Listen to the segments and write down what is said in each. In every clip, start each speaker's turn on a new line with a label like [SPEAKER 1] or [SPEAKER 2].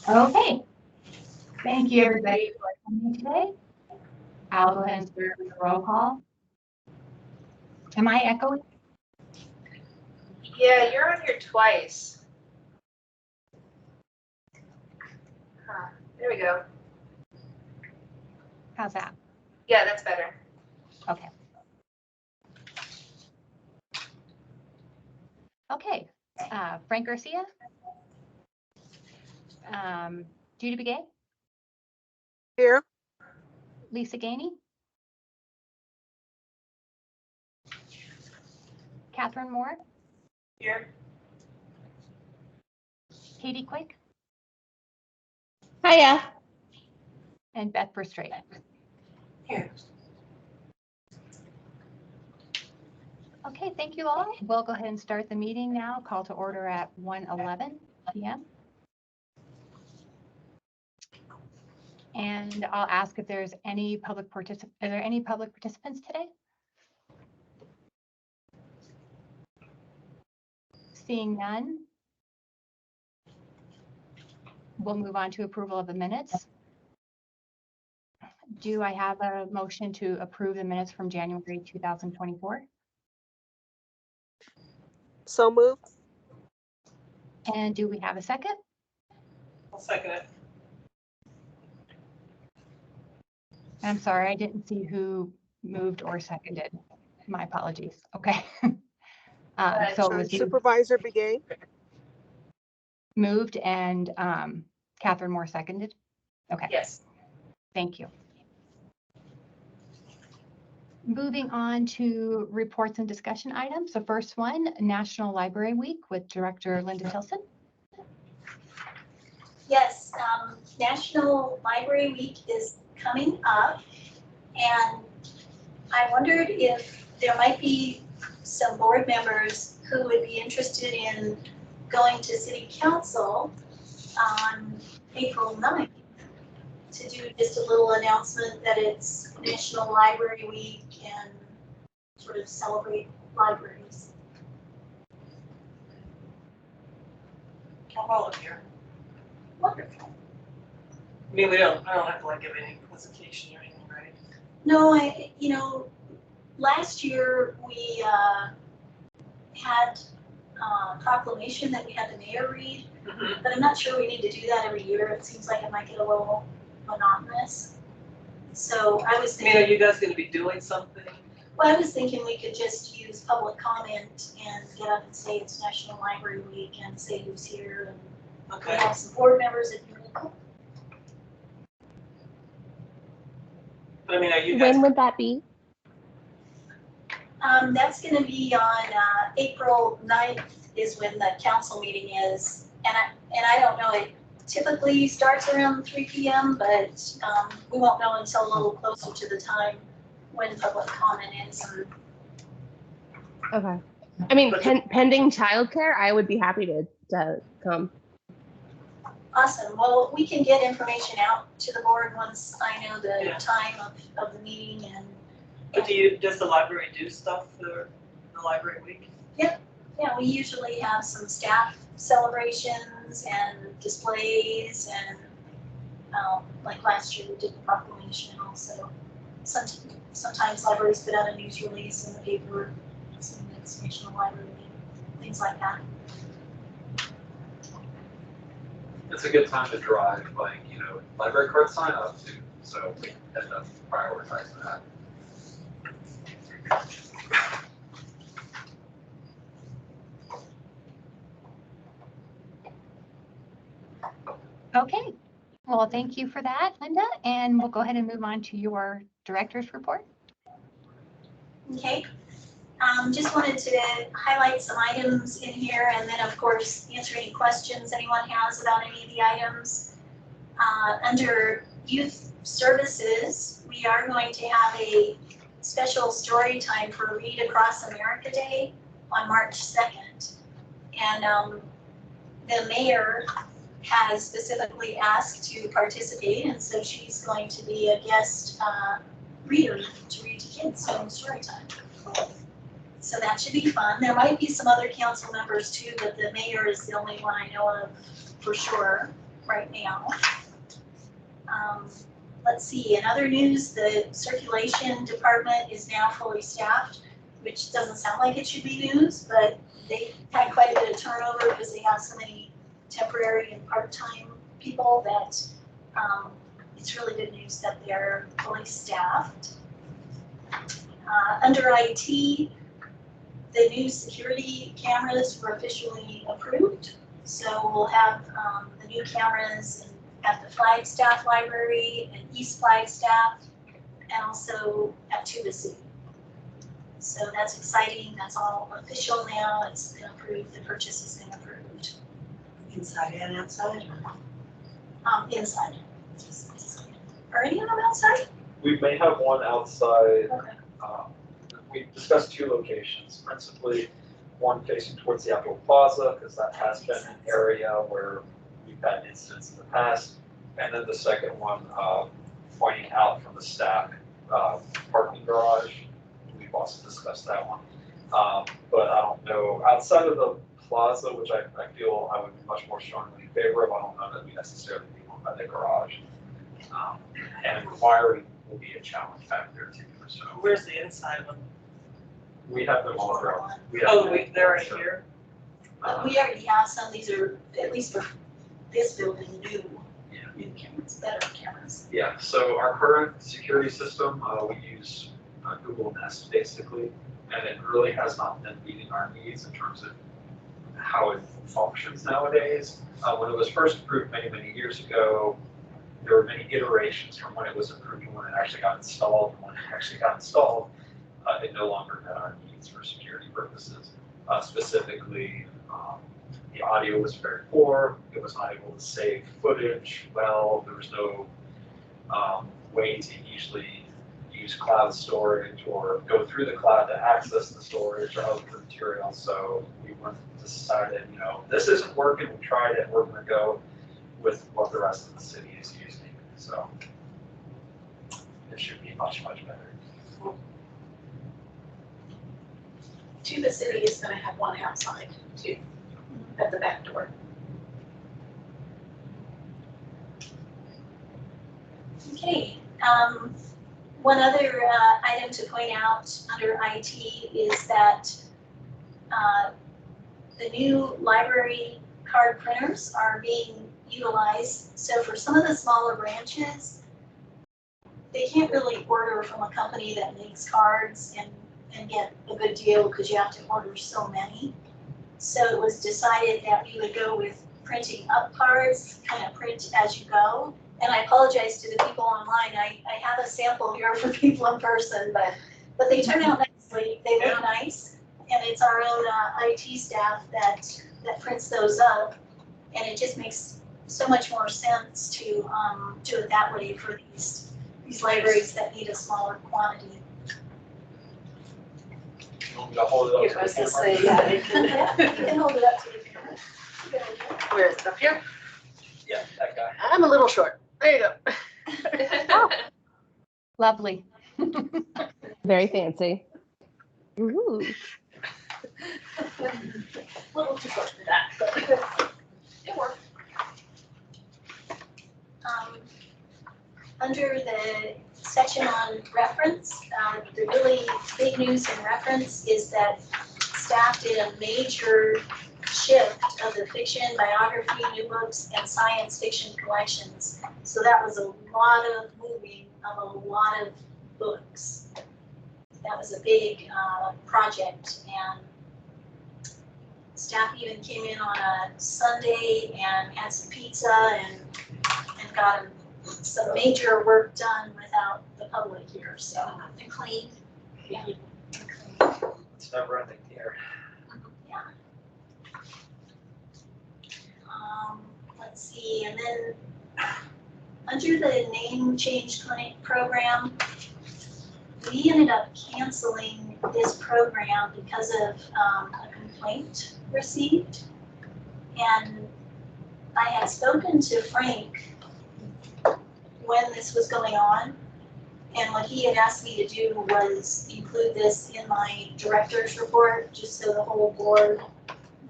[SPEAKER 1] Okay, thank you everybody for coming today. I'll go ahead and start with the roll call. Am I echoing?
[SPEAKER 2] Yeah, you're on here twice. Huh. There we go.
[SPEAKER 1] How's that?
[SPEAKER 2] Yeah, that's better.
[SPEAKER 1] Okay. Okay, Frank Garcia, Judy Begay,
[SPEAKER 3] Here.
[SPEAKER 1] Lisa Gainey, Catherine Moore,
[SPEAKER 2] Here.
[SPEAKER 1] Katie Quick,
[SPEAKER 4] Hiya.
[SPEAKER 1] and Beth Verstraete.
[SPEAKER 2] Here.
[SPEAKER 1] Okay, thank you all. We'll go ahead and start the meeting now. Call to order at 1:11 p.m. And I'll ask if there's any public participants. Are there any public participants today? Seeing none, we'll move on to approval of the minutes. Do I have a motion to approve the minutes from January 2024?
[SPEAKER 3] So moved.
[SPEAKER 1] And do we have a second?
[SPEAKER 2] I'll second it.
[SPEAKER 1] I'm sorry, I didn't see who moved or seconded. My apologies. Okay. So it was
[SPEAKER 3] Supervisor Begay.
[SPEAKER 1] moved and Catherine Moore seconded. Okay.
[SPEAKER 2] Yes.
[SPEAKER 1] Thank you. Moving on to reports and discussion items. The first one, National Library Week with Director Linda Tilson.
[SPEAKER 5] Yes, National Library Week is coming up, and I wondered if there might be some board members who would be interested in going to City Council on April 9th to do just a little announcement that it's National Library Week and sort of celebrate libraries.
[SPEAKER 2] I'll volunteer.
[SPEAKER 5] Wonderful.
[SPEAKER 2] I mean, I don't have to like give any presentation or anything, right?
[SPEAKER 5] No, last year we had a proclamation that we had the mayor read, but I'm not sure we need to do that every year. It seems like it might get a little monotonous. So I was
[SPEAKER 2] I mean, are
[SPEAKER 5] thinking,
[SPEAKER 2] you guys gonna be doing something?
[SPEAKER 5] well, I was thinking we could just use public comment and get up and say it's National Library Week and say who's here, and we
[SPEAKER 2] Okay.
[SPEAKER 5] have some board members if you want.
[SPEAKER 2] But I mean, are you guys?
[SPEAKER 4] When would that be?
[SPEAKER 5] That's gonna be on April 9th is when the council meeting is. And I don't know, it typically starts around 3 p.m., but we won't know until a little closer to the time when public comment is.
[SPEAKER 4] Okay. I mean, pending childcare, I would be happy to come.
[SPEAKER 5] Awesome. Well, we can get information out to the board once I know the
[SPEAKER 2] Yeah.
[SPEAKER 5] time of the meeting and.
[SPEAKER 2] But does the library do stuff for the library week?
[SPEAKER 5] Yeah, we usually have some staff celebrations and displays and like last year we did the proclamation also. Sometimes libraries put out a news release in the paper, saying it's National Library Week, things like that.
[SPEAKER 6] It's a good time to drive, like, library card sign up too, so we end up prioritizing that.
[SPEAKER 1] Okay. Well, thank you for that, Linda. And we'll go ahead and move on to your director's report.
[SPEAKER 5] Okay. Just wanted to highlight some items in here and then of course answer any questions anyone has about any of the items. Under youth services, we are going to have a special story time for Read Across America Day on March 2nd. And the mayor has specifically asked to participate, and so she's going to be a guest reader to read to kids during story time. So that should be fun. There might be some other council members too, but the mayor is the only one I know of for sure. right now. Let's see, in other news, the circulation department is now fully staffed, which doesn't sound like it should be news, but they had quite a bit of turnover because they have so many temporary and part-time people that it's really good news that they're fully staffed. Under IT, the new security cameras were officially approved. So we'll have the new cameras at the Flagstaff Library and East Flagstaff, and also at Tuba City. So that's exciting. That's all official now. It's been approved. The purchase has been approved.
[SPEAKER 7] Inside and outside?
[SPEAKER 5] Inside. Are any of them outside?
[SPEAKER 6] We may have one outside.
[SPEAKER 5] Okay.
[SPEAKER 6] We discussed 2 locations, principally one facing towards the Apple Plaza, because that has been an area where we've had incidents in the past. And then the second one, pointing out from the stack parking garage. We've also discussed that one. But I don't know, outside of the plaza, which I feel I would be much more strongly in favor of, I don't know that we necessarily need one by the garage. And wiring will be a challenge factor too. So
[SPEAKER 2] Where's the inside one?
[SPEAKER 6] we have them all around.
[SPEAKER 2] They're right here.
[SPEAKER 5] We already have some. These are, at least for this building,
[SPEAKER 6] Yeah.
[SPEAKER 5] new cameras, better cameras.
[SPEAKER 6] Yeah, so our current security system, we use Google Nest basically, and it really has not been meeting our needs in terms of how it functions nowadays. When it was first approved many, many years ago, there were many iterations from when it was approved to when it actually got installed. And when it actually got installed, it no longer met our needs for security purposes. Specifically, the audio was very poor. It was not able to save footage well. There was no way to easily use cloud storage or go through the cloud to access the storage or other material. So we decided, this isn't working. We tried it. We're going to go with what the rest of the city is using. So it should be much, much better.
[SPEAKER 7] Tuba City is gonna have one outside too, at the back door.
[SPEAKER 5] Okay, one other item to point out under IT is that the new library card printers are being utilized. So for some of the smaller branches, they can't really order from a company that makes cards and get a good deal because you have to order so many. So it was decided that we would go with printing up cards, kind of print as you go. And I apologize to the people online. I have a sample here for people in person, but they turn out nicely. They look nice. And it's our own IT staff that prints those up. And it just makes so much more sense to do it that way for these libraries that need a smaller quantity.
[SPEAKER 6] You want me to hold it up?
[SPEAKER 7] I
[SPEAKER 6] to
[SPEAKER 7] was
[SPEAKER 6] the
[SPEAKER 7] gonna
[SPEAKER 6] camera?
[SPEAKER 7] say, yeah, they can,
[SPEAKER 5] You can hold it up to the camera. Good idea.
[SPEAKER 7] where is it, up here?
[SPEAKER 6] Yeah, that guy.
[SPEAKER 7] I'm a little short. There you go.
[SPEAKER 1] Lovely.
[SPEAKER 4] Very fancy. Ooh.
[SPEAKER 7] A little too short for that, but it worked.
[SPEAKER 5] Under the section on reference, the really big news in reference is that staff did a major shift of the fiction, biography, new books, and science fiction collections. So that was a lot of moving of a lot of books. That was a big project, and staff even came in on a Sunday and had some pizza and got some major work done without the public here, so, and clean. Yeah.
[SPEAKER 6] It's never ending here.
[SPEAKER 5] Yeah. Let's see, and then under the name change clinic program, we ended up canceling this program because of a complaint received. And I had spoken to Frank when this was going on, and what he had asked me to do was include this in my director's report, just so the whole board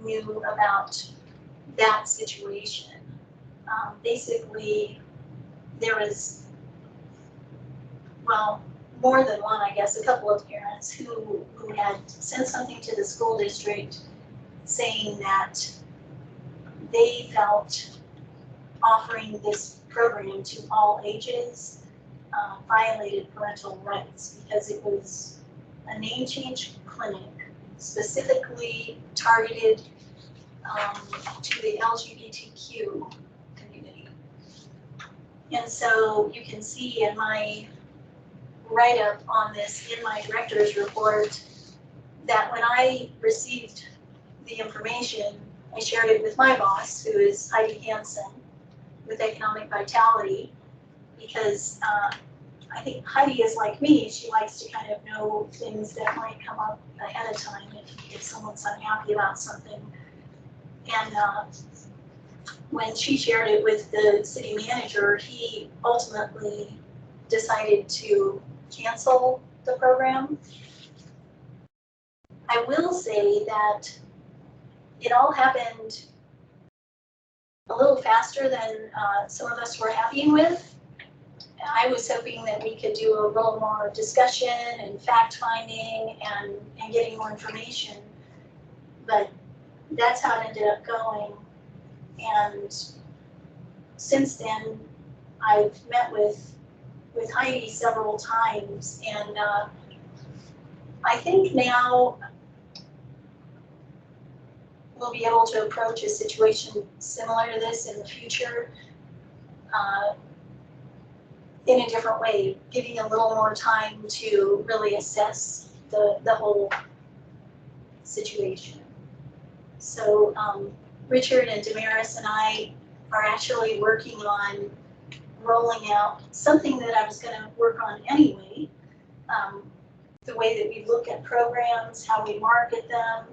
[SPEAKER 5] knew about that situation. basically there was, well, more than one, I guess, a couple of parents who had sent something to the school district saying that they felt offering this program to all ages violated parental rights because it was a name change clinic specifically targeted to the LGBTQ community. And so you can see in my write-up on this in my director's report that when I received the information, I shared it with my boss, who is Heidi Hansen with Economic Vitality, because I think Heidi is like me. She likes to kind of know things that might come up ahead of time if someone's unhappy about something. And when she shared it with the city manager, he ultimately decided to cancel the program. I will say that it all happened a little faster than some of us were happy with. I was hoping that we could do a little more discussion and fact finding and getting more information, but that's how it ended up going. And since then, I've met with Heidi several times, and I think now we'll be able to approach a situation similar to this in the future in a different way, giving a little more time to really assess the whole situation. So Richard and Damaris and I are actually working on rolling out something that I was going to work on anyway, the way that we look at programs, how we market them,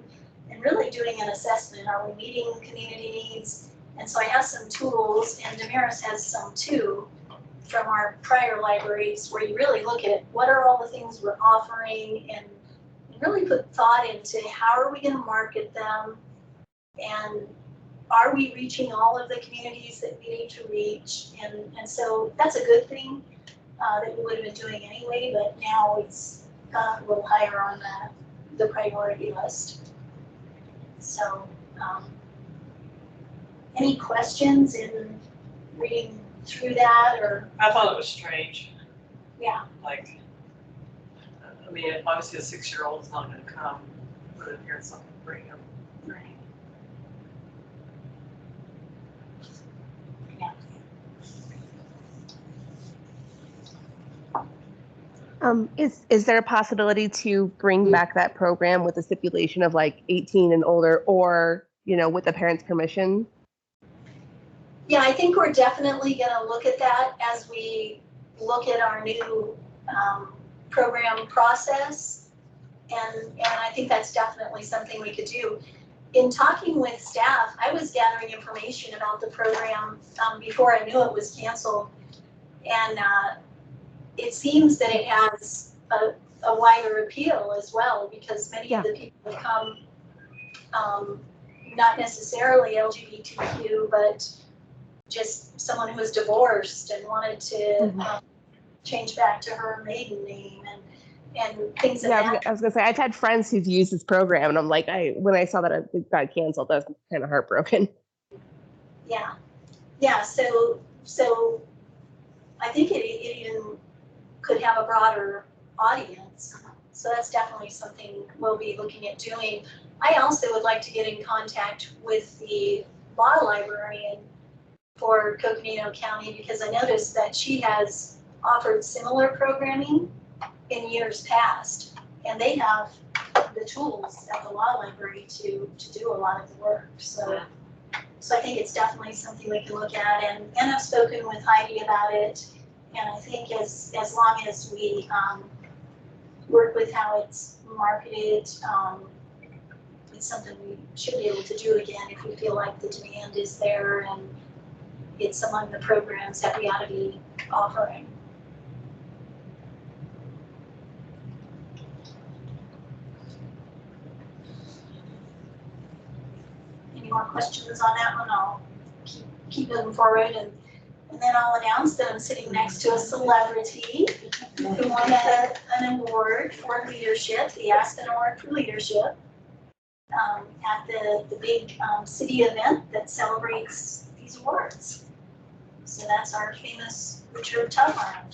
[SPEAKER 5] and really doing an assessment. Are we meeting community needs? And so I have some tools, and Damaris has some too, from our prior libraries, where you really look at what are all the things we're offering and really put thought into how are we going to market them, and are we reaching all of the communities that we need to reach? And so that's a good thing that we would have been doing anyway, but now it's a little higher on the priority list. So any questions in reading through that, or?
[SPEAKER 2] I thought it was strange.
[SPEAKER 5] Yeah.
[SPEAKER 2] Like, I mean, obviously a 6-year-old is not gonna come, put it here and something, bring him.
[SPEAKER 5] Right. Yeah.
[SPEAKER 4] Is there a possibility to bring back that program with a stipulation of like 18 and older, or with the parents' permission?
[SPEAKER 5] Yeah, I think we're definitely going to look at that as we look at our new program process, and I think that's definitely something we could do. In talking with staff, I was gathering information about the program before I knew it was canceled, and it seems that it has a wider appeal as well, because many of the people that come, not necessarily LGBTQ, but just someone who was divorced and wanted to change back to her maiden name and things of that.
[SPEAKER 4] I was gonna say, I've had friends who've used this program, and I'm like, when I saw that it got canceled, I was kind of heartbroken.
[SPEAKER 5] Yeah. So I think it even could have a broader audience. So that's definitely something we'll be looking at doing. I also would like to get in contact with the law librarian for Coconino County, because I noticed that she has offered similar programming in years past, and they have the tools at the law library to do a lot of the work. So I think it's definitely something we can look at, and I've spoken with Heidi about it, and I think as long as we work with how it's marketed, it's something we should be able to do again if we feel like the demand is there and it's among the programs that we ought to be offering. Any more questions on that one? I'll keep moving forward. And then I'll announce that I'm sitting next to a celebrity who won an award for leadership, the Aspen Award for Leadership, at the big city event that celebrates these awards. So that's our famous Richard Tubman.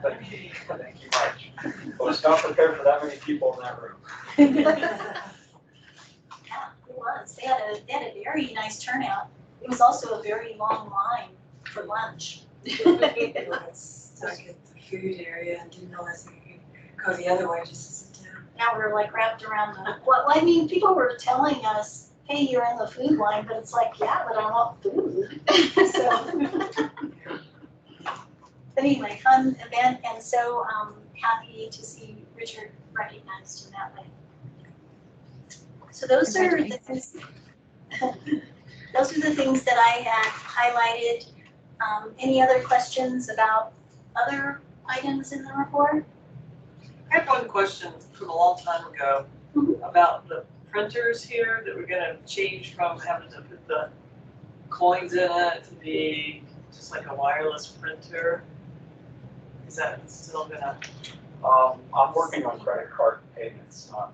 [SPEAKER 6] Thank you much. I was not prepared for that many people in that room.
[SPEAKER 5] Yeah, it was. They had a very nice turnout. It was also a very long line for lunch.
[SPEAKER 8] It was stuck at the food area and didn't realize we could go the other way just to sit down.
[SPEAKER 5] Now we're like wrapped around the, well, I mean, people were telling us, hey, you're in the food line, but it's like, yeah, but I want food. So, but anyway, fun event, and so happy to see Richard recognized in that way. So those are the things, those are the things that I had highlighted. Any other questions about other items in the report?
[SPEAKER 2] I had one question from a long time ago about the printers here that we're gonna change from having to put the coins in it to be just like a wireless printer. Is that still gonna?
[SPEAKER 6] I'm working on credit card payments, not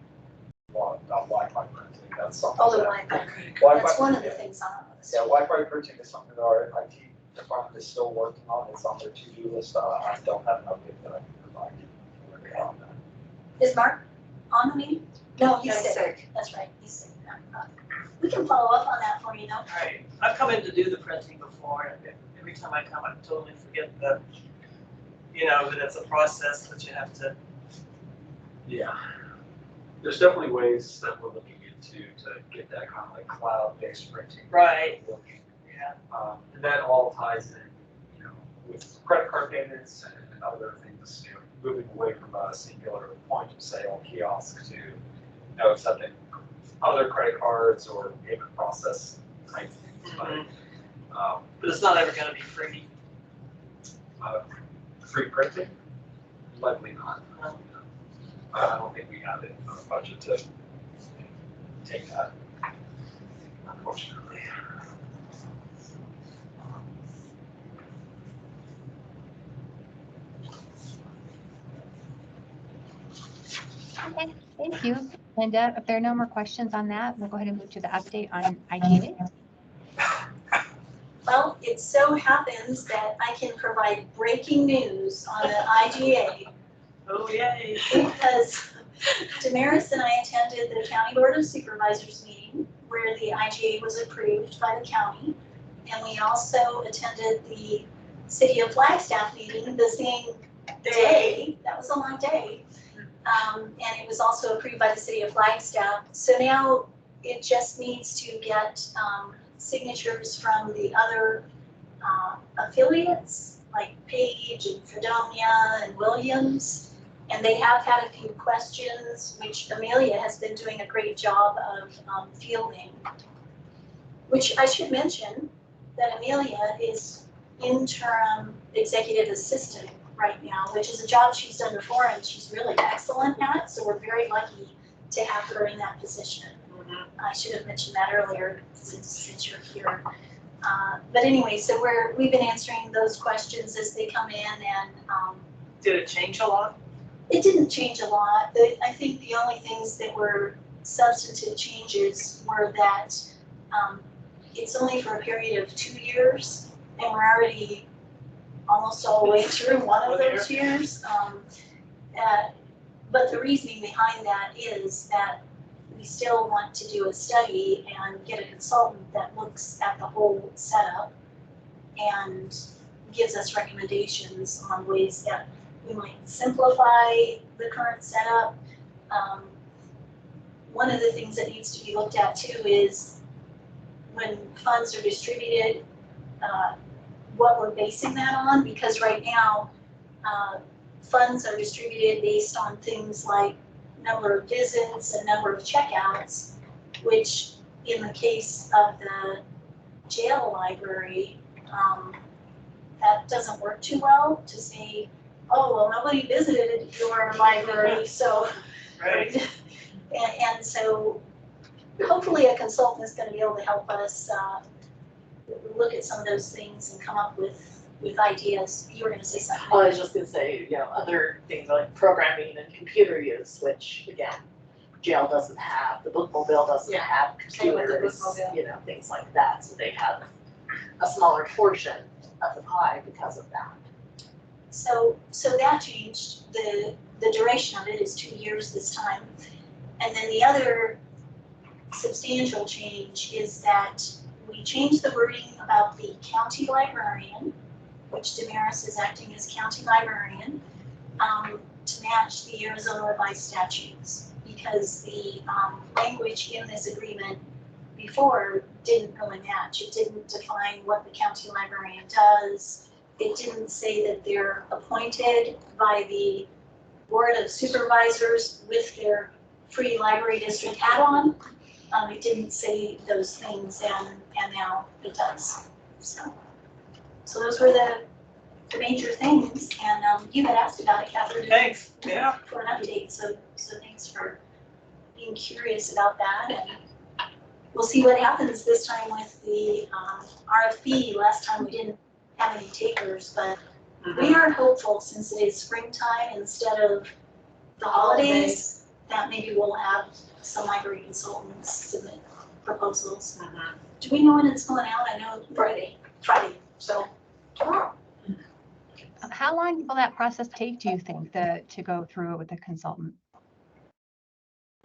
[SPEAKER 6] Wi-Fi printing. That's something.
[SPEAKER 5] Oh, the
[SPEAKER 6] that-
[SPEAKER 5] Wi-Fi.
[SPEAKER 6] Wi-Fi
[SPEAKER 5] That's one of the
[SPEAKER 6] printing,
[SPEAKER 5] things on the list.
[SPEAKER 6] yeah, Wi-Fi printing is something that our IT department is still working on. It's on their to-do list. I don't have an update that I can provide you. We're working on that.
[SPEAKER 5] Is Mark on the meeting? No, he's
[SPEAKER 8] That's
[SPEAKER 5] sick. That's right, he's sick. We can follow up on that for you, though.
[SPEAKER 2] Right, I've come in to do the printing before, and every time I come, I totally forget that it's a process that you have to.
[SPEAKER 6] Yeah. There's definitely ways that we're looking into to get that kind of like cloud-based printing.
[SPEAKER 2] Right.
[SPEAKER 6] Working.
[SPEAKER 2] Yeah.
[SPEAKER 6] And that all ties in, with credit card payments and other things, moving away from a singular point of sale kiosk to, accepting other credit cards or payment process type things. But
[SPEAKER 2] it's not ever gonna be free.
[SPEAKER 6] free printing, likely not. I don't think we have it in our budget to take that, unfortunately.
[SPEAKER 1] Okay, thank you. Linda, if there are no more questions on that, we'll go ahead and move to the update on IGA.
[SPEAKER 5] Well, it so happens that I can provide breaking news on the IGA
[SPEAKER 2] Oh, yay.
[SPEAKER 5] because Damaris and I attended the County Board of Supervisors meeting where the IGA was approved by the county. And we also attended the City of Flagstaff meeting the same day. That was a long day. And it was also approved by the City of Flagstaff. So now it just needs to get signatures from the other affiliates like Page and Fredonia and Williams. And they have had a few questions, which Amelia has been doing a great job of fielding. Which I should mention that Amelia is interim executive assistant right now, which is a job she's done before and she's really excellent at. So we're very lucky to have her in that position. I should have mentioned that earlier since you're here. But anyway, so we've been answering those questions as they come in, and
[SPEAKER 2] Did it change a lot?
[SPEAKER 5] it didn't change a lot. I think the only things that were substantive changes were that it's only for a period of 2 years, and we're already almost all the way through one of those years. But the reasoning behind that is that we still want to do a study and get a consultant that looks at the whole setup and gives us recommendations on ways that we might simplify the current setup. One of the things that needs to be looked at too is when funds are distributed, what we're basing that on, because right now, funds are distributed based on things like number of visits and number of checkouts, which in the case of the jail library, that doesn't work too well to say, oh, well, nobody visited your library, so.
[SPEAKER 2] Right.
[SPEAKER 5] And so hopefully a consultant is gonna be able to help us look at some of those things and come up with ideas. You were gonna say something.
[SPEAKER 7] I was just gonna say, other things like programming and computer use, which again, jail doesn't have, the bookmobile doesn't
[SPEAKER 5] Yeah,
[SPEAKER 7] have
[SPEAKER 5] same with the
[SPEAKER 7] computers,
[SPEAKER 5] bookmobile.
[SPEAKER 7] things like that, so they have a smaller portion of the pie because of that.
[SPEAKER 5] So that changed. The duration of it is 2 years this time. And then the other substantial change is that we changed the wording about the county librarian, which Damaris is acting as county librarian, to match the Arizona revised statutes, because the language in this agreement before didn't really match. It didn't define what the county librarian does. It didn't say that they're appointed by the board of supervisors with their free library district hat on. It didn't say those things, and now it does. So those were the major things, and you had asked about it, Catherine.
[SPEAKER 2] Thanks, yeah.
[SPEAKER 5] For an update, so thanks for being curious about that, and we'll see what happens this time with the RFP. Last time we didn't have any takers, but we are hopeful, since it is springtime instead of the holidays, that maybe we'll have some library consultants submit proposals. Do we know when it's going out? I know Friday, so tomorrow.
[SPEAKER 1] How long will that process take, do you think, to go through it with a consultant?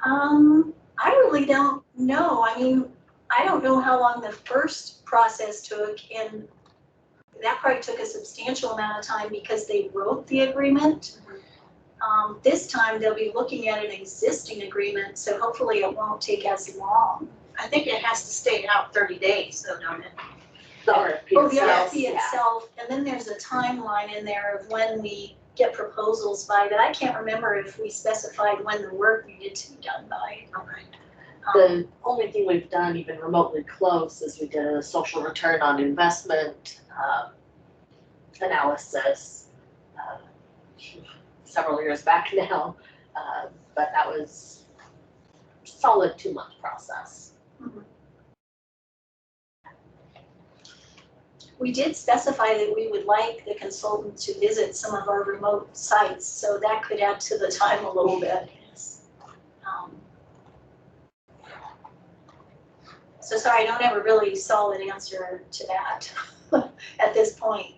[SPEAKER 5] I really don't know. I mean, I don't know how long the first process took, and that probably took a substantial amount of time because they wrote the agreement. This time they'll be looking at an existing agreement, so hopefully it won't take as long.
[SPEAKER 7] I think it has to stay out 30 days, though, don't it?
[SPEAKER 5] The RFP itself, and then there's a timeline in there of when we get proposals by, but I can't remember if we specified when the work needed to be done by.
[SPEAKER 7] Okay. The only thing we've done even remotely close is we did a social return on investment analysis several years back now, but that was a solid 2-month process.
[SPEAKER 5] We did specify that we would like the consultant to visit some of our remote sites, so that could add to the time a little bit. So sorry, I don't have a really solid answer to that at this point.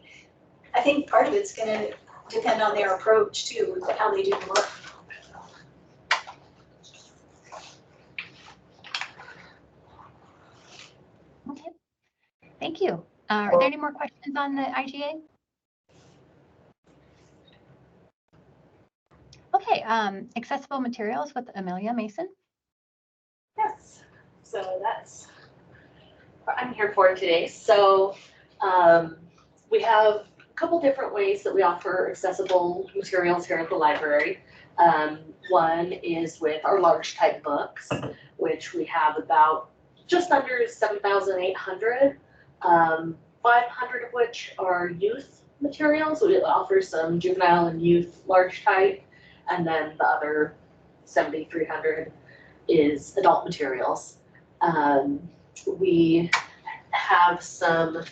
[SPEAKER 5] I think part of it's gonna depend on their approach too, how they do the work.
[SPEAKER 1] Okay, thank you. Are there any more questions on the IGA? Okay, accessible materials with Amelia Mason.
[SPEAKER 9] Yes, so that's what I'm here for today. So we have a couple different ways that we offer accessible materials here at the library. One is with our large type books, which we have about just under 7,800. 500 of which are youth materials. We offer some juvenile and youth large type, and then the other 7,300 is adult materials. We have some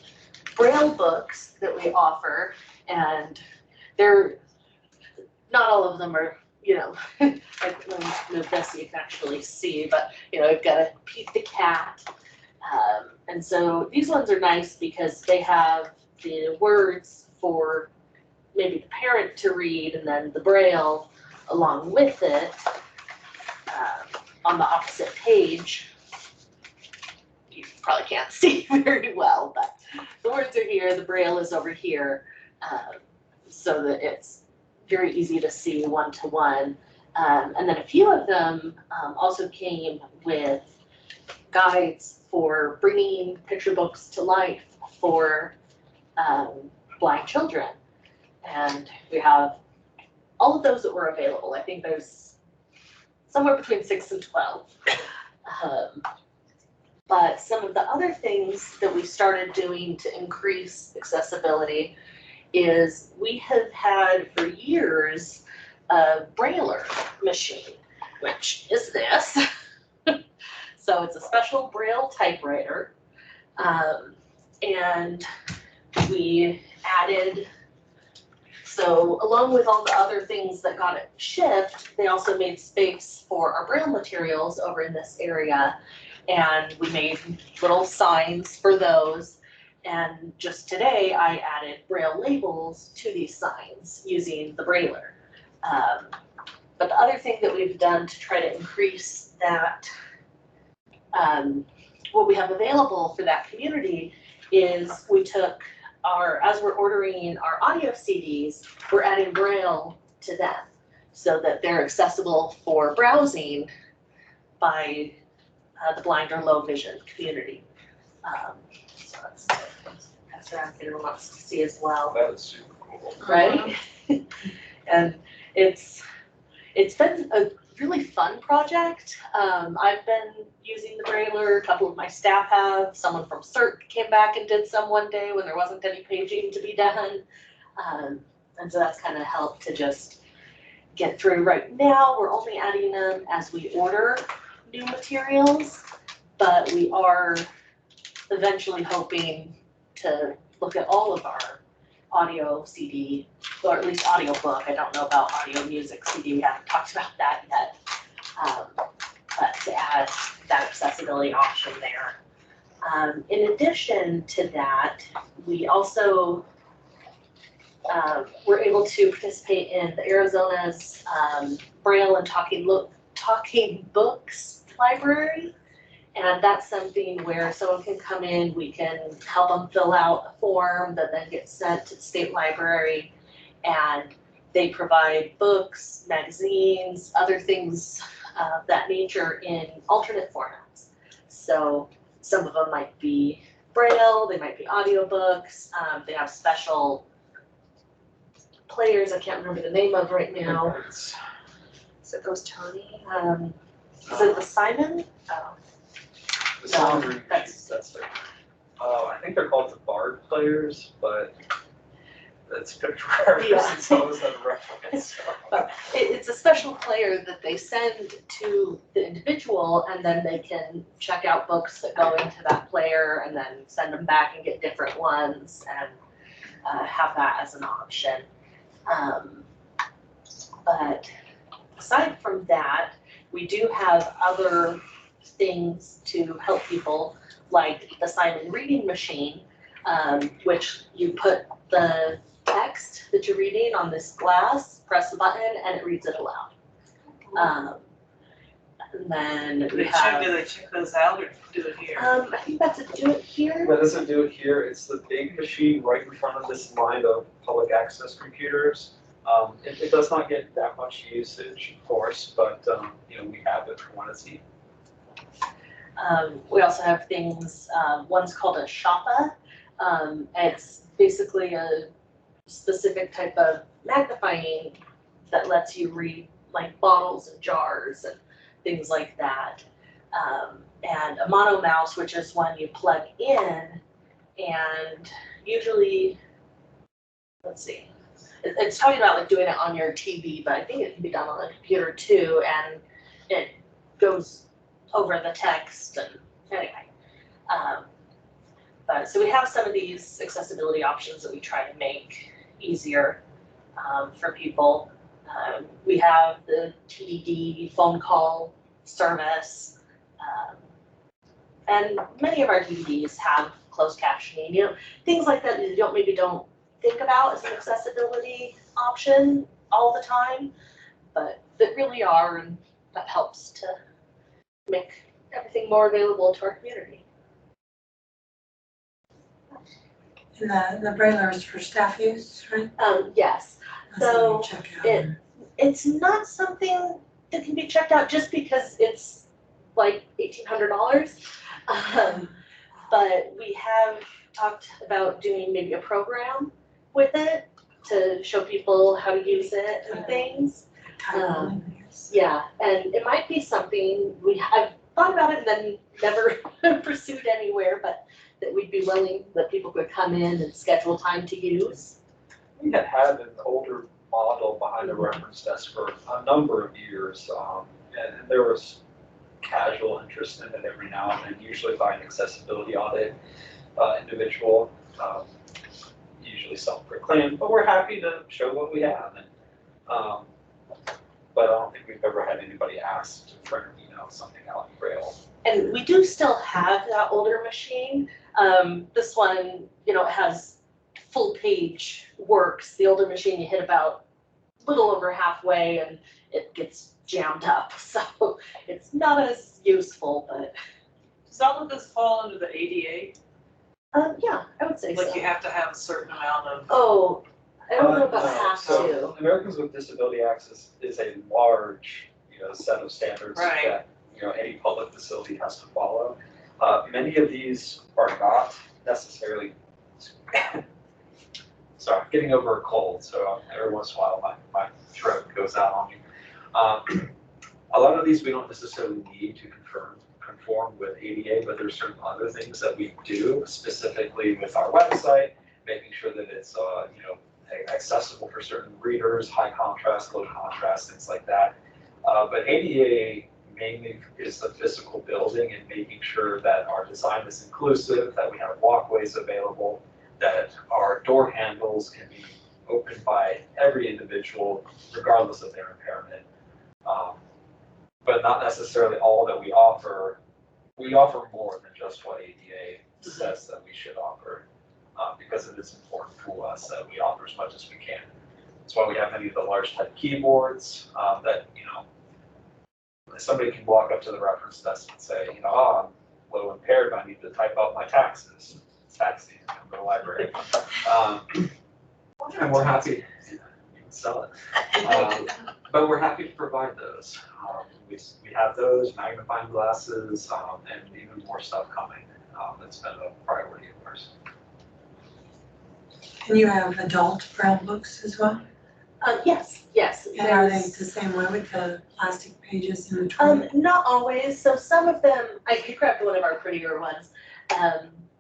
[SPEAKER 9] Braille books that we offer, and they're not all of them are, like, let me move this so you can actually see, but we've got a Pete the Cat. And so these ones are nice because they have the words for maybe the parent to read, and then the Braille along with it on the opposite page. You probably can't see very well, but the words are here, the Braille is over here, so that it's very easy to see one-to-one. And then a few of them also came with guides for bringing picture books to life for blind children. And we have all of those that were available. I think there's somewhere between 6 and 12. But some of the other things that we started doing to increase accessibility is we have had for years a Brailler machine, which is this. So it's a special Braille typewriter, and we added, so along with all the other things that got it shipped, they also made space for our Braille materials over in this area. And we made little signs for those. And just today, I added Braille labels to these signs using the Brailler. But the other thing that we've done to try to increase that, what we have available for that community is we took as we're ordering our audio CDs, we're adding Braille to them so that they're accessible for browsing by the blind or low vision community. So that's what everyone wants to see as well.
[SPEAKER 6] That is super cool.
[SPEAKER 9] Right? And it's been a really fun project. I've been using the Brailler, a couple of my staff have, someone from CERT came back and did some one day when there wasn't any paging to be done. And so that's kind of helped to just get through. Right now, we're only adding them as we order new materials, but we are eventually hoping to look at all of our audio CD, or at least audio book. I don't know about audio music CD, we haven't talked about that yet. But to add that accessibility option there. In addition to that, we also were able to participate in the Arizona's Braille and Talking Books library. And that's something where someone can come in, we can help them fill out a form that then gets sent to the state library. And they provide books, magazines, other things of that nature in alternate formats. So some of them might be Braille, they might be audiobooks, they have special players I can't remember the name of right now. So it goes Tony. Is it the Simon? Oh.
[SPEAKER 6] The
[SPEAKER 9] No,
[SPEAKER 6] sound reading
[SPEAKER 9] that's-
[SPEAKER 6] sheets, that's their, I think they're called the Bard players, but that's picture
[SPEAKER 9] Yeah.
[SPEAKER 6] so is that a reference?
[SPEAKER 9] But it's a special player that they send to the individual, and then they can check out books that go into that player and then send them back and get different ones and have that as an option. But aside from that, we do have other things to help people, like the Simon reading machine, which you put the text that you're reading on this glass, press the button, and it reads it aloud. And then
[SPEAKER 2] Do
[SPEAKER 9] we
[SPEAKER 2] they
[SPEAKER 9] have,
[SPEAKER 2] check those out or do it here?
[SPEAKER 9] I think that's a do it here.
[SPEAKER 6] That doesn't do it here, it's the big machine right in front of this line of public access computers. It does not get that much usage, of course, but, you know, we have it for when it's needed.
[SPEAKER 9] We also have things, one's called a shoppa. It's basically a specific type of magnifying that lets you read like bottles and jars and things like that. And a mono mouse, which is one you plug in, and usually, let's see, it's talking about like doing it on your TV, but I think it can be done on the computer too, and it goes over the text and anyway. But so we have some of these accessibility options that we try to make easier for people. We have the TDD phone call service, and many of our DVDs have closed captioning, you know, things like that you maybe don't think about as an accessibility option all the time, but that really are, and that helps to make everything more available to our community.
[SPEAKER 8] And the Brailler is for staff use, right?
[SPEAKER 9] Yes,
[SPEAKER 8] That's something
[SPEAKER 9] so
[SPEAKER 8] you check out.
[SPEAKER 9] it- it's not something that can be checked out just because it's like $1,800. But we have talked about doing maybe a program with it to show people how to use it and things.
[SPEAKER 8] Title, I guess.
[SPEAKER 9] Yeah, and it might be something I've thought about it and then never pursued anywhere, but that we'd be willing, that people could come in and schedule time to use.
[SPEAKER 6] We had an older model behind the reference desk for a number of years, and there was casual interest in it every now and then, usually by an accessibility audit. individual, usually self-proclaimed, but we're happy to show what we have. And, but I don't think we've ever had anybody ask to print, something out in Braille.
[SPEAKER 9] And we do still have that older machine. This one, has full page works. The older machine, you hit about a little over halfway and it gets jammed up. So it's not as useful, but
[SPEAKER 2] Does all of this fall under the ADA?
[SPEAKER 9] yeah, I would say so.
[SPEAKER 2] Like you have to have a certain amount of.
[SPEAKER 9] Oh, I don't know about
[SPEAKER 6] No.
[SPEAKER 9] have
[SPEAKER 6] So
[SPEAKER 9] to.
[SPEAKER 6] Americans with Disability Access is a large, set of standards
[SPEAKER 2] Right.
[SPEAKER 6] that, any public facility has to follow. Many of these are not necessarily, sorry, I'm getting over a cold, so every once in a while my throat goes out on me. A lot of these we don't necessarily need to conform with ADA, but there's certain other things that we do specifically with our website, making sure that it's, accessible for certain readers, high contrast, low contrast, things like that. But ADA mainly is the physical building and making sure that our design is inclusive, that we have walkways available, that our door handles can be opened by every individual regardless of their impairment. But not necessarily all that we offer. We offer more than just what ADA says that we should offer, because it is important to us that we offer as much as we can. That's why we have many of the large type keyboards that, somebody can walk up to the reference desk and say, I'm low impaired, but I need to type out my taxes. Tax season, come to the library. And we're happy, you can sell it. But we're happy to provide those. We have those, magnifying glasses, and even more stuff coming. That's been a priority of ours.
[SPEAKER 8] And you have adult Braille books as well?
[SPEAKER 9] Yes.
[SPEAKER 8] And are they
[SPEAKER 9] There's-
[SPEAKER 8] the same way with the plastic pages in between?
[SPEAKER 9] Not always. So some of them, I grabbed one of our prettier ones.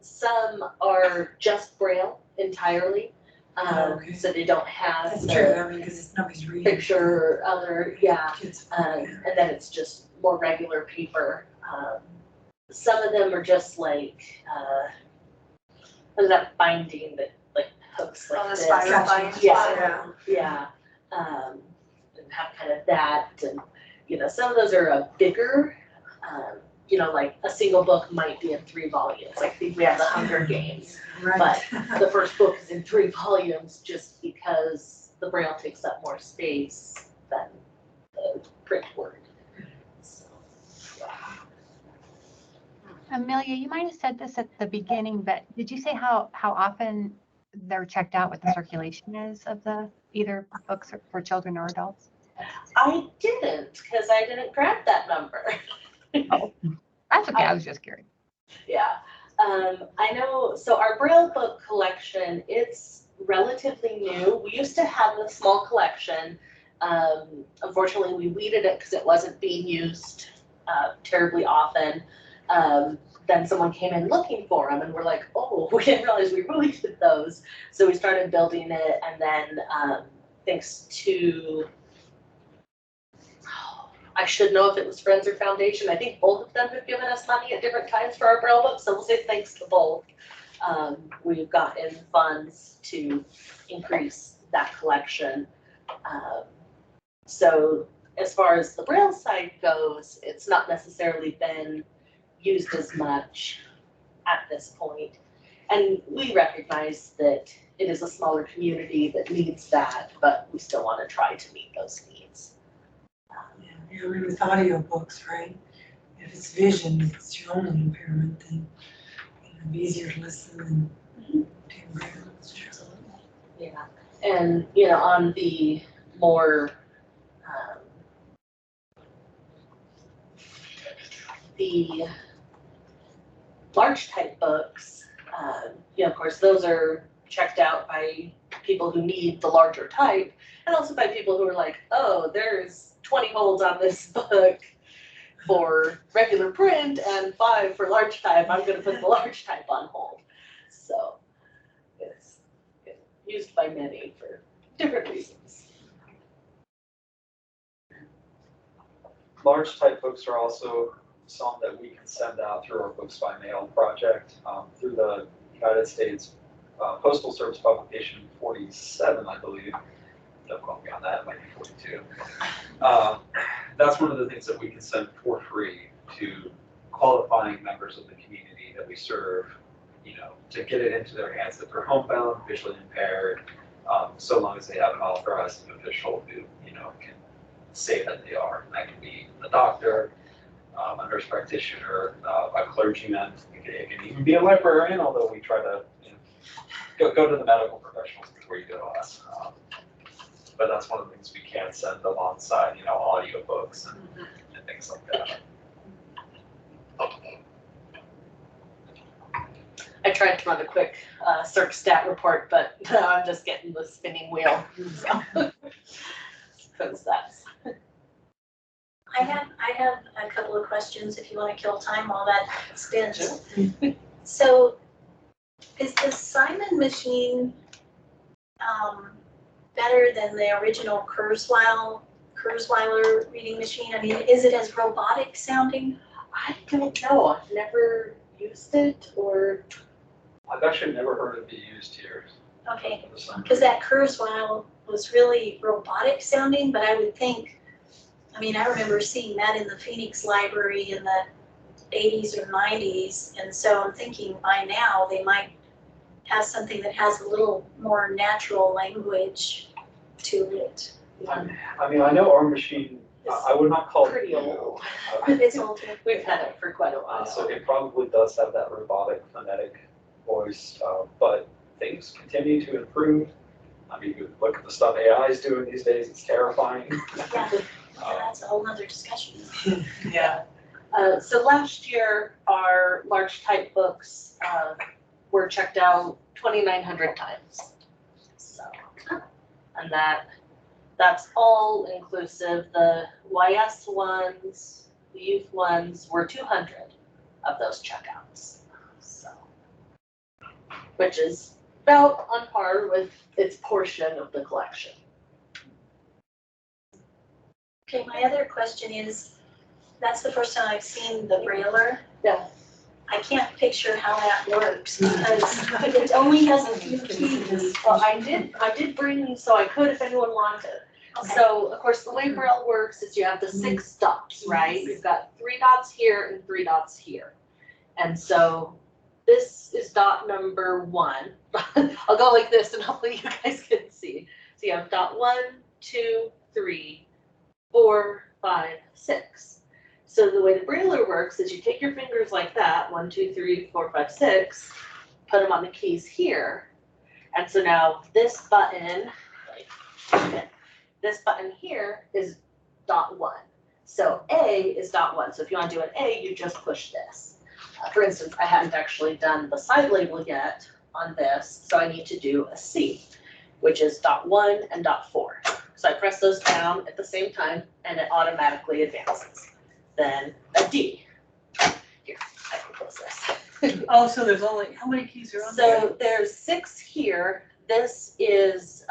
[SPEAKER 9] Some are just Braille entirely.
[SPEAKER 8] Okay.
[SPEAKER 9] So they don't have
[SPEAKER 8] That's
[SPEAKER 9] the
[SPEAKER 8] true, because nobody's reading.
[SPEAKER 9] picture or other,
[SPEAKER 8] Kids.
[SPEAKER 9] and then it's just more regular paper. Some of them are just like, that binding that like hooks like
[SPEAKER 5] On the
[SPEAKER 9] this.
[SPEAKER 5] spiral
[SPEAKER 8] Gotcha.
[SPEAKER 5] bind.
[SPEAKER 9] Yeah, yeah, and have kind of that, and, some of those are a bigger, like a single book might be in 3 volumes, like I think we have the Hunger Games.
[SPEAKER 8] Right.
[SPEAKER 9] The first book is in 3 volumes just because the Braille takes up more space than the print word. So,
[SPEAKER 1] Amelia, you might have said this at the beginning, but did you say how often they're checked out, what the circulation is of the either books for children or adults?
[SPEAKER 9] I didn't, because I didn't grab that number.
[SPEAKER 1] That's okay, I was just curious.
[SPEAKER 9] Yeah, I know, so our Braille book collection, it's relatively new. We used to have a small collection. Unfortunately, we weeded it because it wasn't being used terribly often. Then someone came in looking for them and we're like, oh, we didn't realize we really did those. So we started building it, and then thanks to, I should know if it was Friends or Foundation. I think both of them have given us money at different times for our Braille books, so we'll say thanks to both. We've gotten funds to increase that collection. So as far as the Braille side goes, it's not necessarily been used as much at this point. And we recognize that it is a smaller community that needs that, but we still want to try to meet those needs.
[SPEAKER 8] Yeah, I mean, with audiobooks, right? If it's vision, it's your only impairment, then it'd be easier to listen than doing Braille. That's true.
[SPEAKER 9] Yeah, and on the more the large type books, of course, those are checked out by people who need the larger type, and also by people who are like, oh, there's 20 holds on this book for regular print and 5 for large type. I'm going to put the large type on hold. So it's used by many for different reasons.
[SPEAKER 6] Large type books are also some that we can send out through our Books by Mail project. Through the United States Postal Service publication 47, I believe. Don't quote me on that, it might be 42. That's one of the things that we can send for free to qualifying members of the community that we serve, you know, to get it into their hands if they're homebound, visually impaired, so long as they have an authorized official who, you know, can say that they are. And that can be a doctor, a nurse practitioner, a clergyman. It can even be a librarian, although we try to, you know, go to the medical professionals before you go to us. But that's one of the things we can send alongside, you know, audiobooks and things like that.
[SPEAKER 9] I tried to run a quick circ stat report, but I'm just getting the spinning wheel. So, that's.
[SPEAKER 5] I have a couple of questions if you want to kill time while that spins. So is the Simon machine better than the original Kurzweiler reading machine? I mean, is it as robotic sounding?
[SPEAKER 9] I don't know. I've never used it or.
[SPEAKER 6] I've actually never heard it be used here.
[SPEAKER 5] Okay, because that Kurzweil was really robotic sounding, but I would think, I mean, I remember seeing that in the Phoenix Library in the 80s or 90s, and so I'm thinking by now they might have something that has a little more natural language to it.
[SPEAKER 6] I mean, I know our machine, I would not call it
[SPEAKER 9] Pretty old.
[SPEAKER 5] It's old.
[SPEAKER 9] We've had it for quite a while.
[SPEAKER 6] so it probably does have that robotic phonetic voice, but things continue to improve. I mean, you look at the stuff AI is doing these days, it's terrifying.
[SPEAKER 5] Yeah, that's a whole nother discussion.
[SPEAKER 2] Yeah.
[SPEAKER 9] So last year, our large type books were checked out 2,900 times. So, and that's all inclusive. The YS ones, the youth ones were 200 of those checkouts. So, which is about on par with its portion of the collection.
[SPEAKER 5] Okay, my other question is, that's the first time I've seen the Brailler.
[SPEAKER 9] Yeah.
[SPEAKER 5] I can't picture how that works because it only has a few keys.
[SPEAKER 9] Well, I did bring, so I could if anyone wanted.
[SPEAKER 5] Okay.
[SPEAKER 9] So, of course, the way Braille works is you have the 6 dots, right? You've got 3 dots here and 3 dots here. And so this is dot number 1. I'll go like this and hopefully you guys can see. So you have dot 1, 2, 3, 4, 5, 6. So the way the Brailler works is you take your fingers like that, 1, 2, 3, 4, 5, 6, put them on the keys here. And so now this button, this button here is dot 1. So A is dot 1. So if you want to do an A, you just push this. For instance, I hadn't actually done the side label yet on this, so I need to do a C, which is dot 1 and dot 4. So I press those down at the same time and it automatically advances. Then a D. Here, I can close this.
[SPEAKER 2] Oh, so there's only, how many keys are on there?
[SPEAKER 9] So there's 6 here. This is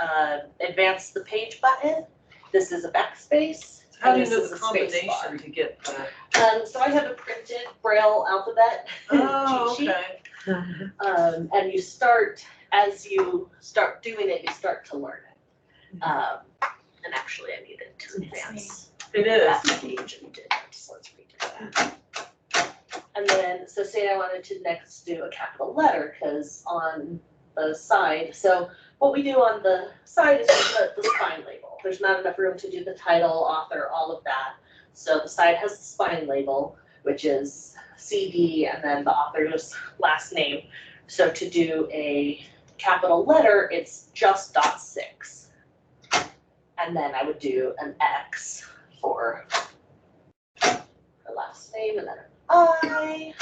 [SPEAKER 9] advance the page button. This is a backspace.
[SPEAKER 2] How do you
[SPEAKER 9] and
[SPEAKER 2] know
[SPEAKER 9] this
[SPEAKER 2] the
[SPEAKER 9] is a space
[SPEAKER 2] combination to get the?
[SPEAKER 9] bar. So I have a printed Braille alphabet
[SPEAKER 2] Oh,
[SPEAKER 9] cheat sheet.
[SPEAKER 2] okay.
[SPEAKER 9] And you start, as you start doing it, you start to learn it. And actually I needed to advance
[SPEAKER 2] It
[SPEAKER 9] that
[SPEAKER 2] is.
[SPEAKER 9] page and did that, so let's redo that. And then, so say I wanted to next do a capital letter, because on the side, so what we do on the side is we put the spine label. There's not enough room to do the title, author, all of that. So the side has the spine label, which is CD and then the author's last name. So to do a capital letter, it's just dot 6. And then I would do an X for her last name and then an I.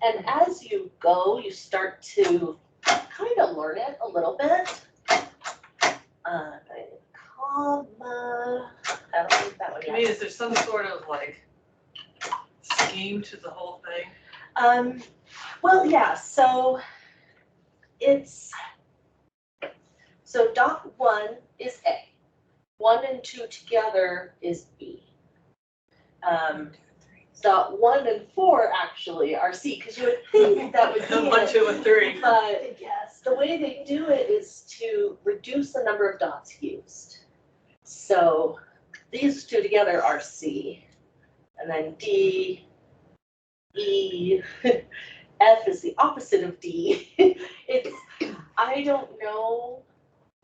[SPEAKER 9] And as you go, you start to kind of learn it a little bit. Comma. I don't think that one
[SPEAKER 2] I
[SPEAKER 9] yet.
[SPEAKER 2] mean, is there some sort of like scheme to the whole thing?
[SPEAKER 9] Well, yeah, so dot 1 is A. 1 and 2 together is B. dot 1 and 4 actually are C, because you would think that would be
[SPEAKER 2] 1,
[SPEAKER 9] it.
[SPEAKER 2] 2, and 3.
[SPEAKER 9] But the way they do it is to reduce the number of dots used. So these two together are C, and then D, E, F is the opposite of D. I don't know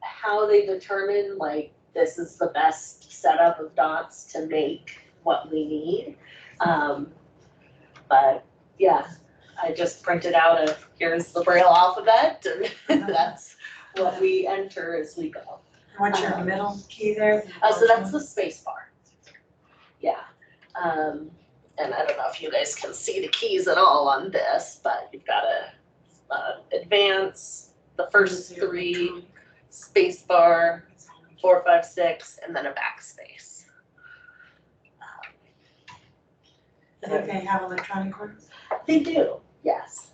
[SPEAKER 9] how they determine like this is the best setup of dots to make what we need. But yeah, I just printed out here's the Braille alphabet, and that's what we enter as we go.
[SPEAKER 8] What's your middle key there?
[SPEAKER 9] So that's the space bar. Yeah. And I don't know if you guys can see the keys at all on this, but you've got to advance the first 3, space bar, 4, 5, 6, and then a backspace.
[SPEAKER 8] Do they have electronic ones?
[SPEAKER 9] They do, yes.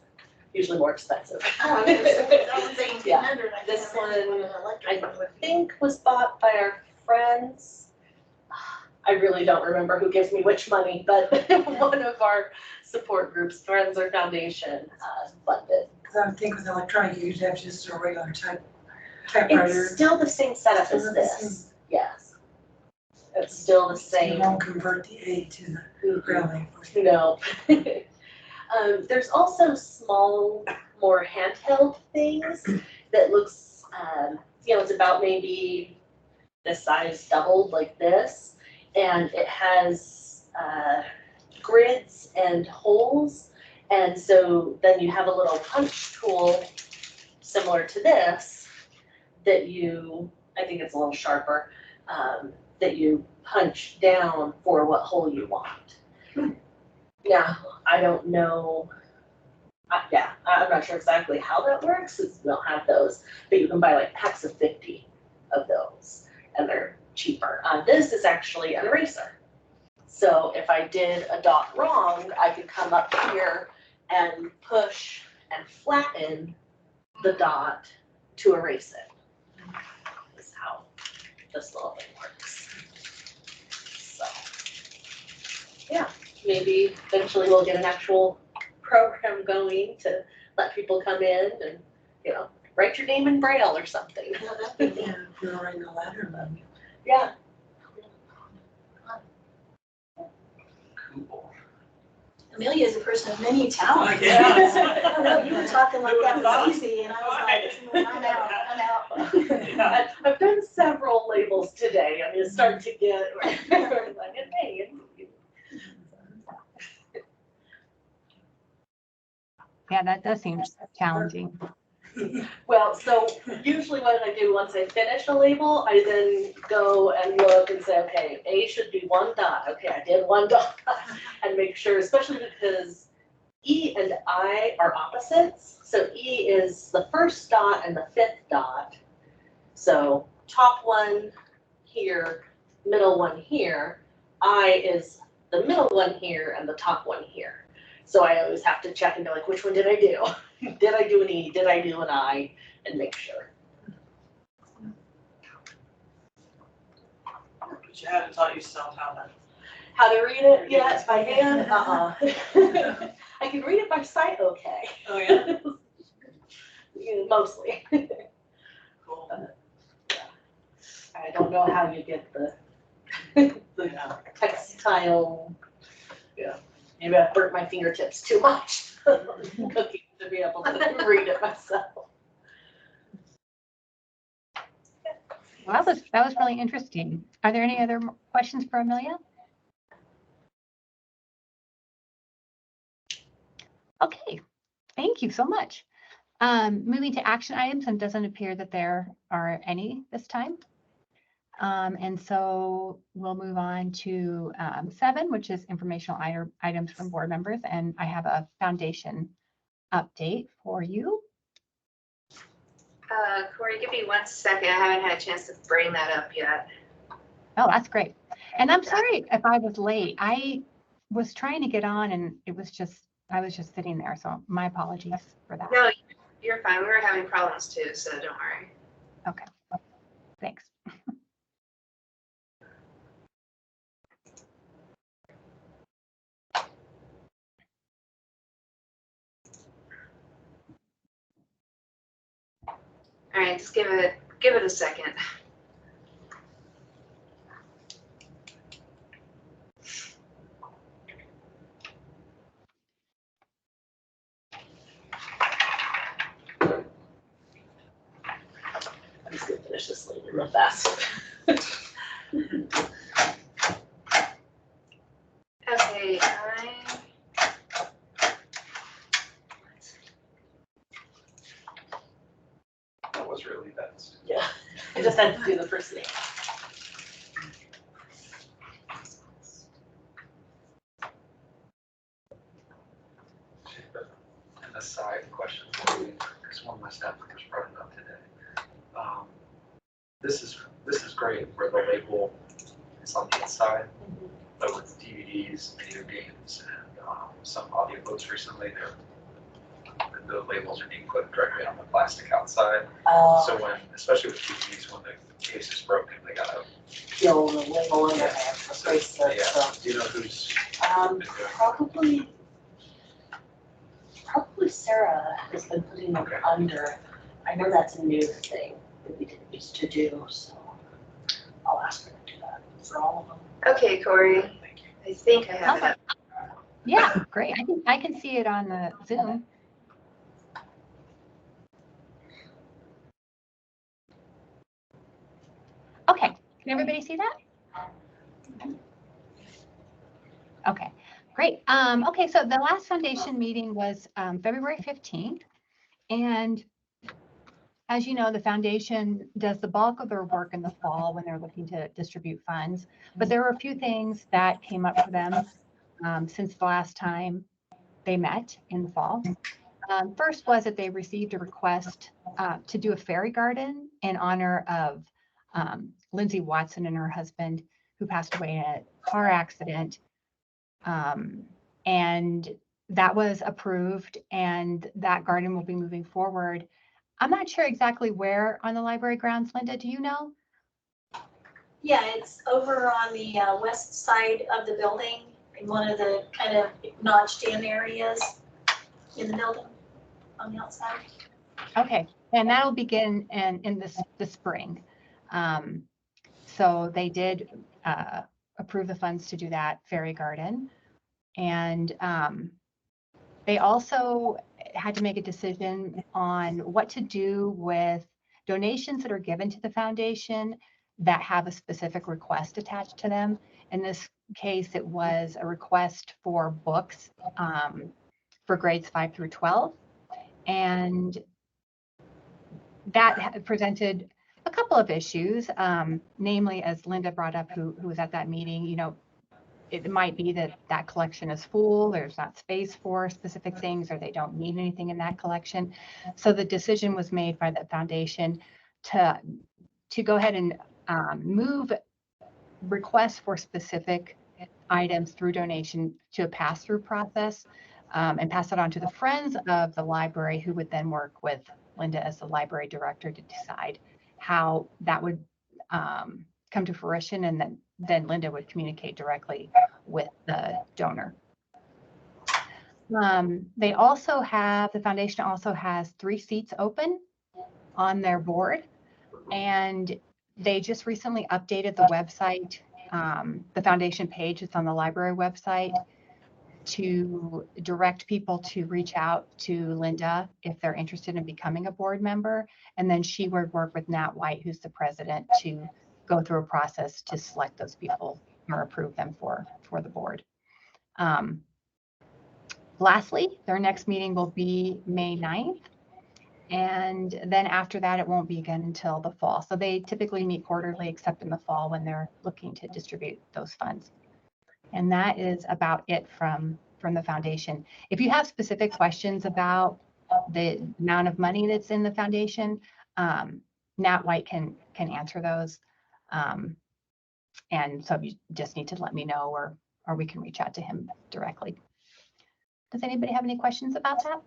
[SPEAKER 9] Usually more expensive.
[SPEAKER 5] Oh, I was gonna say, that one's
[SPEAKER 9] Yeah,
[SPEAKER 5] 1800. I
[SPEAKER 9] this
[SPEAKER 5] can't imagine
[SPEAKER 9] one,
[SPEAKER 5] what an electric one would be.
[SPEAKER 9] think was bought by our friends. I really don't remember who gives me which money, but one of our support groups, Friends or Foundation, funded.
[SPEAKER 8] Because I would think with electronic, you'd have just a regular typewriter.
[SPEAKER 9] It's still the same setup as
[SPEAKER 8] Still the same.
[SPEAKER 9] this, yes. It's still the
[SPEAKER 8] You
[SPEAKER 9] same.
[SPEAKER 8] won't convert the A to the Braille.
[SPEAKER 9] No. There's also small, more handheld things that looks, it's about maybe this size doubled like this. And it has grids and holes. And so then you have a little punch tool similar to this that I think it's a little sharper, that you punch down for what hole you want. Now, I don't know, I'm not sure exactly how that works, since we don't have those, but you can buy like packs of 50 of those, and they're cheaper. This is actually an eraser. So if I did a dot wrong, I could come up here and push and flatten the dot to erase it. That's how this little thing works. So, yeah, maybe eventually we'll get an actual program going to let people come in and, write your name in Braille or something.
[SPEAKER 8] Yeah, if you're writing a letter, then
[SPEAKER 9] Yeah.
[SPEAKER 6] Cool.
[SPEAKER 5] Amelia is a person of many talents.
[SPEAKER 2] Yes.
[SPEAKER 5] I don't know, you were talking like that was easy, and I was like, I'm out.
[SPEAKER 2] Yeah.
[SPEAKER 9] I've done several labels today. I mean, it's starting to get like, hey.
[SPEAKER 1] Yeah, that does seem challenging.
[SPEAKER 9] Well, so usually what I do once I finish a label, I then go and look and say, okay, A should be 1 dot. Okay, I did 1 dot, and make sure, especially because E and I are opposites. So E is the first dot and the 5th dot. So top one here, middle one here. I is the middle one here and the top one here. So I always have to check and be like, which one did I do? Did I do an E? Did I do an I? And make sure.
[SPEAKER 2] But you haven't taught yourself
[SPEAKER 9] How to read it? Yeah, by hand? I can read it by sight okay.
[SPEAKER 2] Oh, yeah?
[SPEAKER 9] Yeah, mostly.
[SPEAKER 2] Cool.
[SPEAKER 9] I don't know how you get the
[SPEAKER 2] Yeah.
[SPEAKER 9] textile, maybe I burnt my fingertips too much cooking to be able to read it myself.
[SPEAKER 1] Well, that was really interesting. Are there any other questions for Amelia? Okay, thank you so much. Moving to action items, and doesn't appear that there are any this time. And so we'll move on to 7, which is informational items from board members. And I have a foundation update for you.
[SPEAKER 10] Corey, give me 1 second. I haven't had a chance to bring that up yet.
[SPEAKER 1] Oh, that's great. And I'm sorry if I was late. I was trying to get on and I was just sitting there. So my apologies for that.
[SPEAKER 10] No, you're fine. We were having problems too, so don't worry.
[SPEAKER 1] Okay, thanks.
[SPEAKER 10] All right, just give it a second.
[SPEAKER 7] I'm just gonna finish this later real fast.
[SPEAKER 10] Okay,
[SPEAKER 6] That was really fast.
[SPEAKER 7] Yeah, I just had to do the first name.
[SPEAKER 6] An aside question for you, because one of my staff members brought it up today. This is great where the label is on the inside, but with DVDs, video games, and some audiobooks recently, the labels are being put directly on the plastic outside. So when, especially with DVDs, when the case is broken, they gotta.
[SPEAKER 7] Peel the label in there, replace it,
[SPEAKER 6] Yeah.
[SPEAKER 7] so.
[SPEAKER 6] Do you know who's
[SPEAKER 7] Um,
[SPEAKER 6] been doing?
[SPEAKER 7] probably Sarah has been putting it
[SPEAKER 6] Okay.
[SPEAKER 7] under. I know that's a new thing that we didn't used to do, so I'll ask her to do that for all of them.
[SPEAKER 10] okay, Corey,
[SPEAKER 6] Thank you.
[SPEAKER 10] I think I have it up.
[SPEAKER 1] Yeah, great. I can see it on the Zoom. Okay, can everybody see that? Okay, great. Okay, so the last foundation meeting was February 15th. And as you know, the foundation does the bulk of their work in the fall when they're looking to distribute funds. But there were a few things that came up for them since the last time they met in the fall. First was that they received a request to do a fairy garden in honor of Lindsay Watson and her husband, who passed away in a car accident. And that was approved, and that garden will be moving forward. I'm not sure exactly where on the library grounds. Linda, do you know?
[SPEAKER 5] Yeah, it's over on the west side of the building, in one of the kind of notched in areas in the building on the outside.
[SPEAKER 1] Okay, and that'll begin in the spring. So they did approve the funds to do that fairy garden. And they also had to make a decision on what to do with donations that are given to the foundation that have a specific request attached to them. In this case, it was a request for books for grades 5 through 12. And that presented a couple of issues, namely, as Linda brought up, who was at that meeting, you know, it might be that that collection is full, there's not space for specific things, or they don't need anything in that collection. So the decision was made by the foundation to go ahead and move requests for specific items through donation to a pass-through process, and pass it on to the friends of the library, who would then work with Linda as the library director to decide how that would come to fruition, and then Linda would communicate directly with the donor. The foundation also has 3 seats open on their board, and they just recently updated the website, the foundation page. It's on the library website, to direct people to reach out to Linda if they're interested in becoming a board member. And then she would work with Nat White, who's the president, to go through a process to select those people or approve them for the board. Lastly, their next meeting will be May 9th. And then after that, it won't be again until the fall. So they typically meet quarterly, except in the fall when they're looking to distribute those funds. And that is about it from the foundation. If you have specific questions about the amount of money that's in the foundation, Nat White can answer those. And so you just need to let me know, or we can reach out to him directly. Does anybody have any questions about that?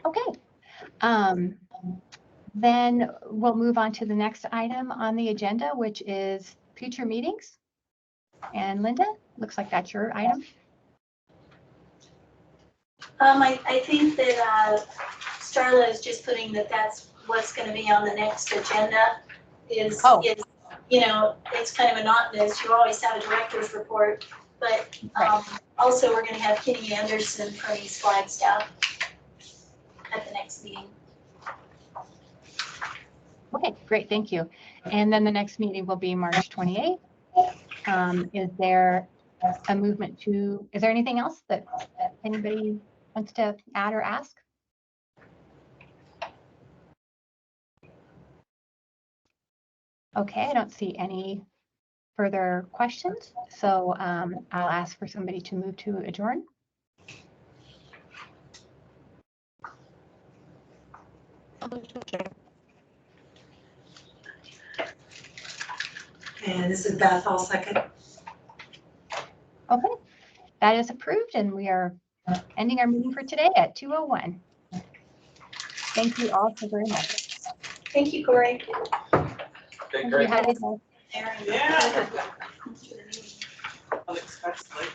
[SPEAKER 1] Okay. Then we'll move on to the next item on the agenda, which is future meetings. And Linda, looks like that's your item.
[SPEAKER 5] I think that, Starla is just putting that that's what's gonna be on the next agenda is,
[SPEAKER 1] Oh.
[SPEAKER 5] you know, it's kind of monotonous. You always have a director's report, but, also we're gonna have Kenny Anderson from East Flagstaff at the next meeting.
[SPEAKER 1] Okay, great, thank you. And then the next meeting will be March 28th. Is there a movement to, is there anything else that anybody wants to add or ask? Okay, I don't see any further questions, so I'll ask for somebody to move to adjourn.
[SPEAKER 8] And this is Beth, all second.
[SPEAKER 1] Okay, that is approved, and we are ending our meeting for today at 2:01. Thank you all so very much.
[SPEAKER 5] Thank you, Corey.
[SPEAKER 6] Okay,
[SPEAKER 1] Thank
[SPEAKER 6] great.
[SPEAKER 1] you. Have a good day.
[SPEAKER 5] Aaron.
[SPEAKER 2] Yeah. Unexpectedly.